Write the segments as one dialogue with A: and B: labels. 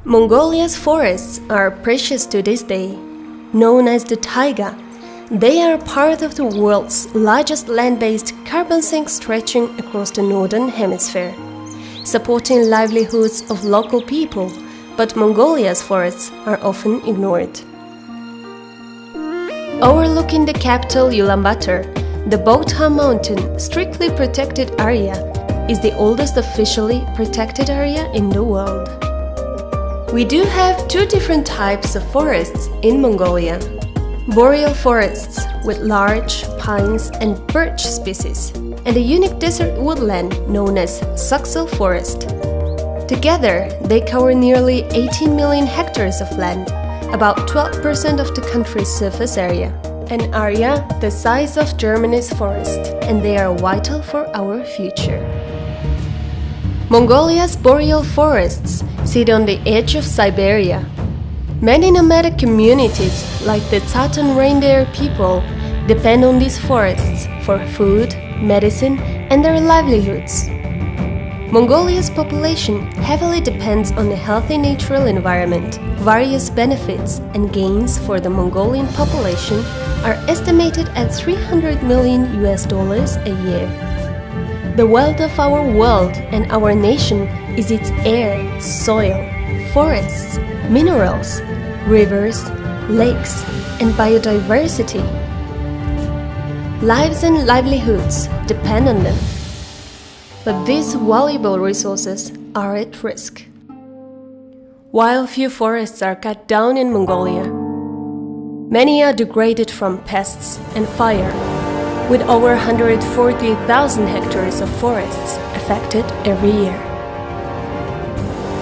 A: Mongolia's forests are precious to this day. Known as the taiga, they are part of the world's largest land-based carbon sink stretching across the northern hemisphere, supporting livelihoods of local people, but Mongolia's forests are often ignored. Overlooking the capital Ulaanbaatar, the Bogta Mountain strictly protected area is the oldest officially protected area in the world. We do have two different types of forests in Mongolia. Boreal forests with large pines and birch species, and a unique desert woodland known as Saxel forest. Together, they cover nearly 18 million hectares of land, about 12% of the country's surface area, an area the size of Germany's forest, and they are vital for our future. Mongolia's boreal forests sit on the edge of Siberia. Many nomadic communities, like the Tsaatan reindeer people, depend on these forests for food, medicine, and their livelihoods. Mongolia's population heavily depends on a healthy natural environment. Various benefits and gains for the Mongolian population are estimated at $300 million a year. The wealth of our world and our nation is its air, soil, forests, minerals, rivers, lakes, and biodiversity. Lives and livelihoods depend on them. But these valuable resources are at risk. While few forests are cut down in Mongolia, many are degraded from pests and fire, with over 140,000 hectares of forests affected every year.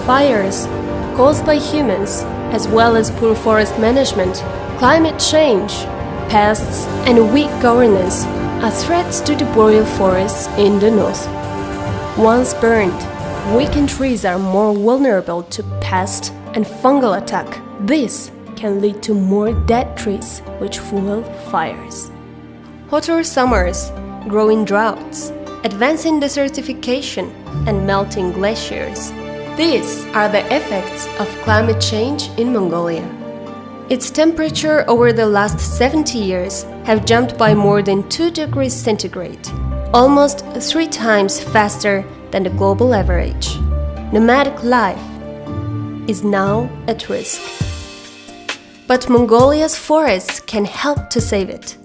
A: Fires caused by humans, as well as poor forest management, climate change, pests, and weak governance are threats to the boreal forests in the north. Once burned, weakened trees are more vulnerable to pest and fungal attack. This can lead to more dead trees, which fuel fires. Hotter summers, growing droughts, advancing desertification, and melting glaciers. These are the effects of climate change in Mongolia. Its temperature over the last 70 years have jumped by more than 2 degrees centigrade, almost 3 times faster than the global average. Nomadic life is now at risk. But Mongolia's forests can help to save it.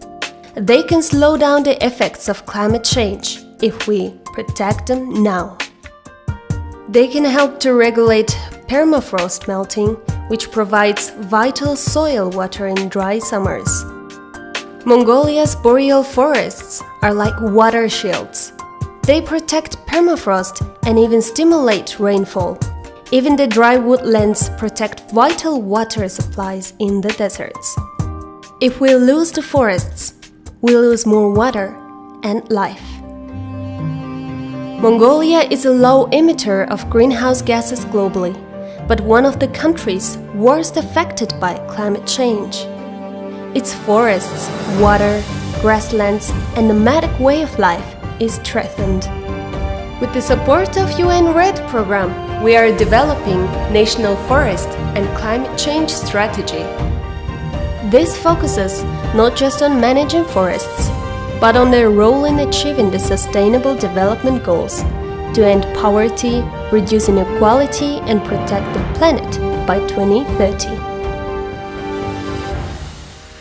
A: They can slow down the effects of climate change if we protect them now. They can help to regulate permafrost melting, which provides vital soil water in dry summers. Mongolia's boreal forests are like water shields. They protect permafrost and even stimulate rainfall. Even the dry woodlands protect vital water supplies in the deserts. If we lose the forests, we lose more water and life. Mongolia is a low emitter of greenhouse gases globally, but one of the countries worst affected by climate change. Its forests, water, grasslands, and nomadic way of life is threatened. With the support of UN REDD program, we are developing national forest and climate change strategy. This focuses not just on managing forests, but on their role in achieving the Sustainable Development Goals to end poverty, reduce inequality, and protect the planet by 2030.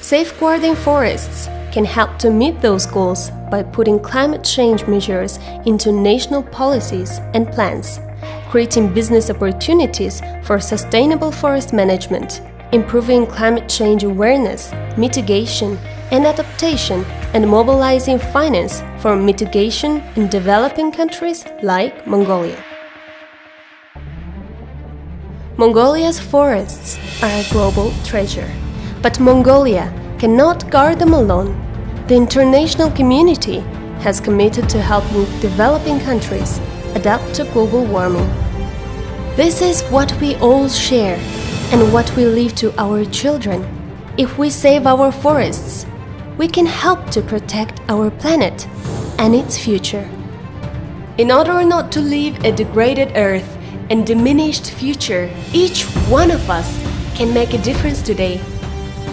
A: Safeguarding forests can help to meet those goals by putting climate change measures into national policies and plans, creating business opportunities for sustainable forest management, improving climate change awareness, mitigation, and adaptation, and mobilizing finance for mitigation in developing countries like Mongolia. Mongolia's forests are a global treasure, but Mongolia cannot guard them alone. The international community has committed to helping developing countries adapt to global warming. This is what we all share and what we leave to our children. If we save our forests, we can help to protect our planet and its future. In order not to leave a degraded Earth and diminished future, each one of us can make a difference today.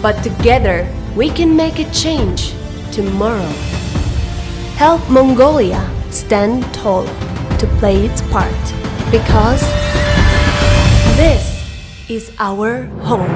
A: But together, we can make a change tomorrow. Help Mongolia stand tall to play its part, because this is our home.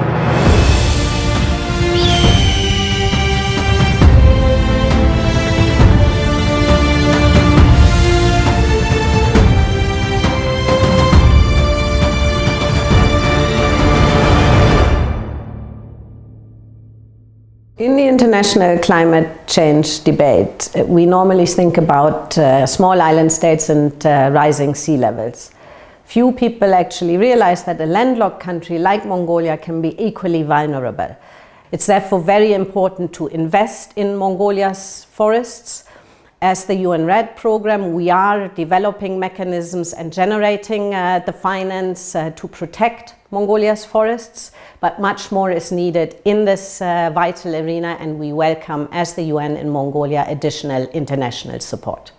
B: In the international climate change debate, we normally think about small island states and rising sea levels. Few people actually realize that a landlocked country like Mongolia can be equally vulnerable. It's therefore very important to invest in Mongolia's forests. As the UN REDD program, we are developing mechanisms and generating the finance to protect Mongolia's forests, but much more is needed in this vital arena, and we welcome, as the UN in Mongolia, additional international support.